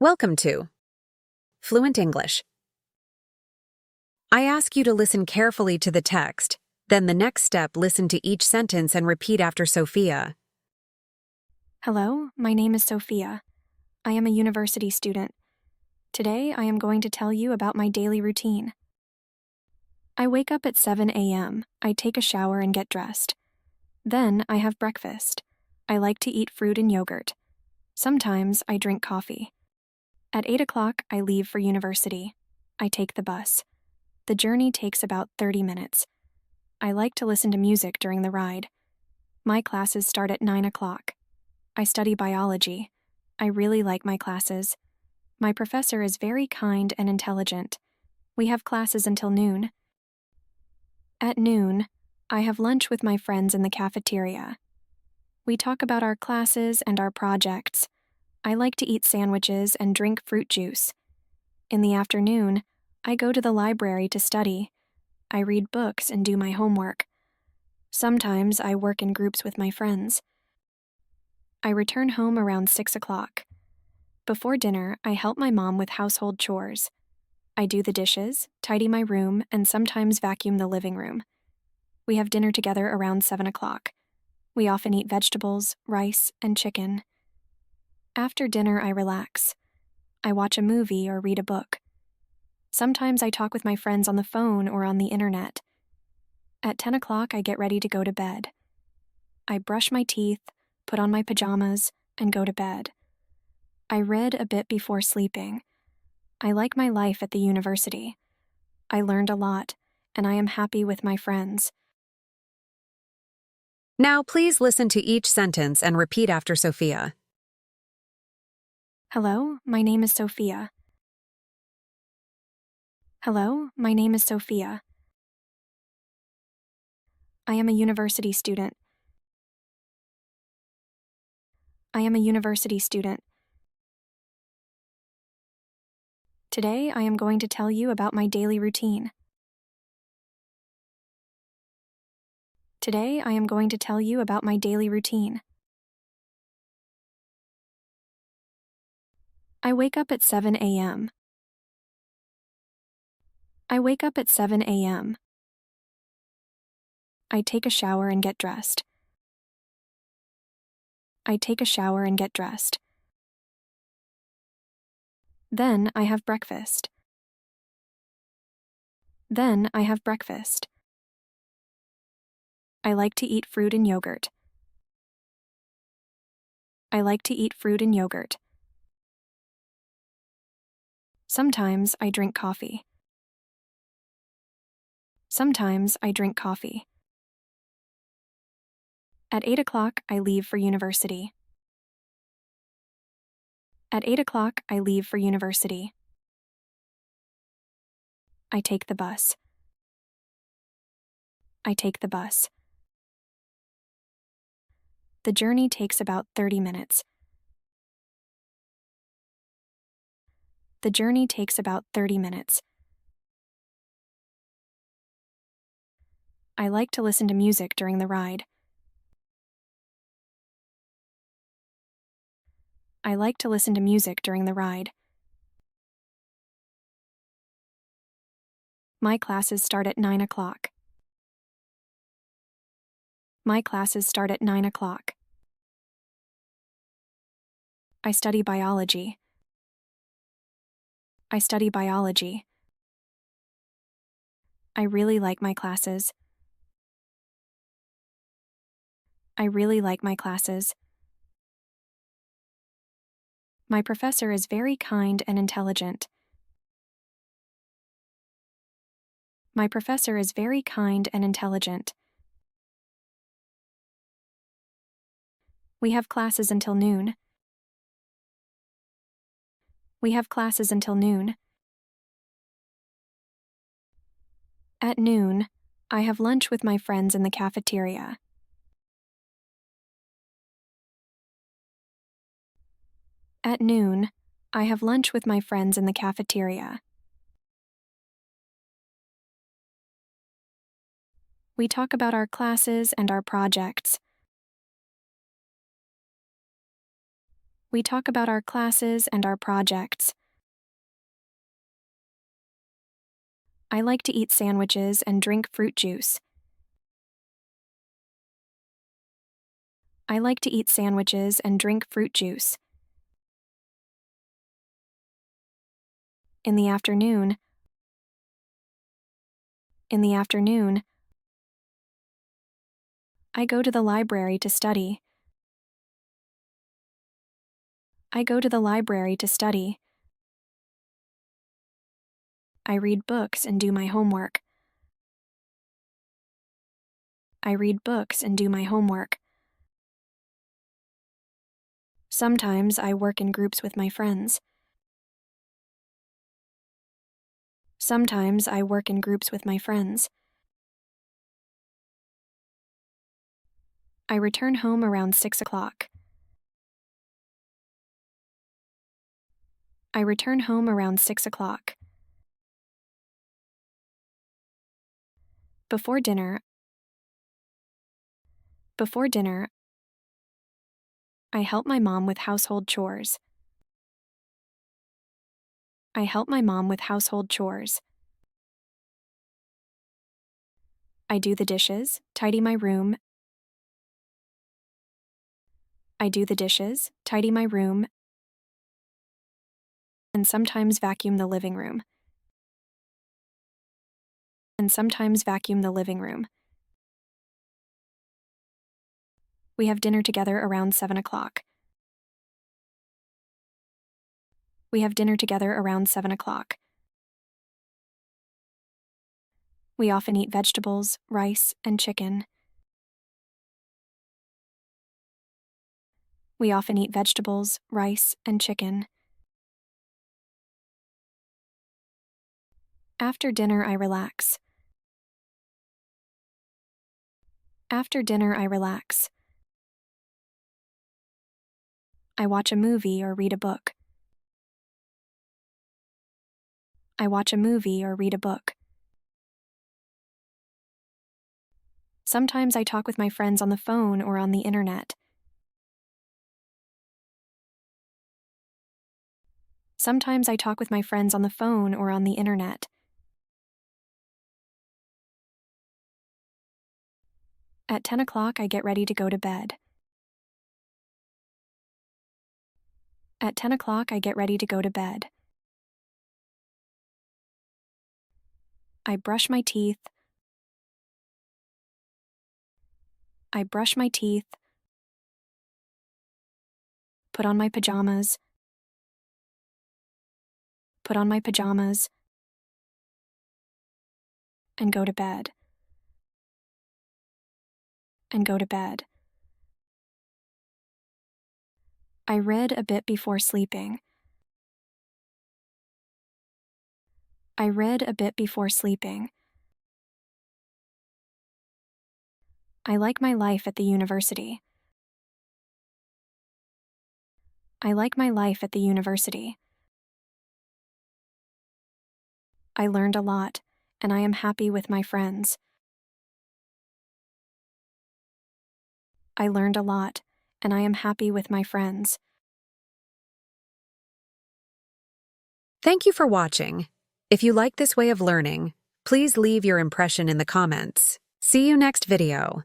Welcome to Fluent English. I ask you to listen carefully to the text, then the next step listen to each sentence and repeat after Sophia. Hello, my name is Sophia. I am a university student. Today I am going to tell you about my daily routine. I wake up at 7 a.m., I take a shower and get dressed. Then I have breakfast. I like to eat fruit and yogurt. Sometimes I drink coffee. At 8 o'clock, I leave for university. I take the bus. The journey takes about 30 minutes. I like to listen to music during the ride. My classes start at 9 o'clock. I study biology. I really like my classes. My professor is very kind and intelligent. We have classes until noon. At noon, I have lunch with my friends in the cafeteria. We talk about our classes and our projects. I like to eat sandwiches and drink fruit juice. In the afternoon, I go to the library to study. I read books and do my homework. Sometimes I work in groups with my friends. I return home around 6 o'clock. Before dinner, I help my mom with household chores. I do the dishes, tidy my room, and sometimes vacuum the living room. We have dinner together around 7 o'clock. We often eat vegetables, rice, and chicken. After dinner, I relax. I watch a movie or read a book. Sometimes I talk with my friends on the phone or on the internet. At 10 o'clock, I get ready to go to bed. I brush my teeth, put on my pajamas, and go to bed. I read a bit before sleeping. I like my life at the university. I learned a lot, and I am happy with my friends. Now please listen to each sentence and repeat after Sophia. Hello, my name is Sophia. Hello, my name is Sophia. I am a university student. I am a university student. Today I am going to tell you about my daily routine. Today I am going to tell you about my daily routine. I wake up at 7 a.m. I wake up at 7 a.m. I take a shower and get dressed. I take a shower and get dressed. Then I have breakfast. Then I have breakfast. I like to eat fruit and yogurt. I like to eat fruit and yogurt. Sometimes I drink coffee. Sometimes I drink coffee. At 8 o'clock, I leave for university. At 8 o'clock, I leave for university. I take the bus. I take the bus. The journey takes about 30 minutes. The journey takes about 30 minutes. I like to listen to music during the ride. I like to listen to music during the ride. My classes start at 9 o'clock. My classes start at 9 o'clock. I study biology. I study biology. I really like my classes. I really like my classes. My professor is very kind and intelligent. My professor is very kind and intelligent. We have classes until noon. We have classes until noon. At noon, I have lunch with my friends in the cafeteria. At noon, I have lunch with my friends in the cafeteria. We talk about our classes and our projects. We talk about our classes and our projects. I like to eat sandwiches and drink fruit juice. I like to eat sandwiches and drink fruit juice. In the afternoon. In the afternoon. I go to the library to study. I go to the library to study. I read books and do my homework. I read books and do my homework. Sometimes I work in groups with my friends. Sometimes I work in groups with my friends. I return home around 6 o'clock. I return home around 6 o'clock. Before dinner. Before dinner. I help my mom with household chores. I help my mom with household chores. I do the dishes, tidy my room. I do the dishes, tidy my room, and sometimes vacuum the living room. And sometimes vacuum the living room. We have dinner together around 7 o'clock. We have dinner together around 7 o'clock. We often eat vegetables, rice, and chicken. We often eat vegetables, rice, and chicken. After dinner, I relax. After dinner, I relax. I watch a movie or read a book. I watch a movie or read a book. Sometimes I talk with my friends on the phone or on the internet. Sometimes I talk with my friends on the phone or on the internet. At 10 o'clock, I get ready to go to bed. At 10 o'clock, I get ready to go to bed. I brush my teeth. I brush my teeth. Put on my pajamas. Put on my pajamas. And go to bed. And go to bed. I read a bit before sleeping. I read a bit before sleeping. I like my life at the university. I like my life at the university. I learned a lot, and I am happy with my friends. I learned a lot, and I am happy with my friends. Thank you for watching. If you like this way of learning, please leave your impression in the comments. See you next video.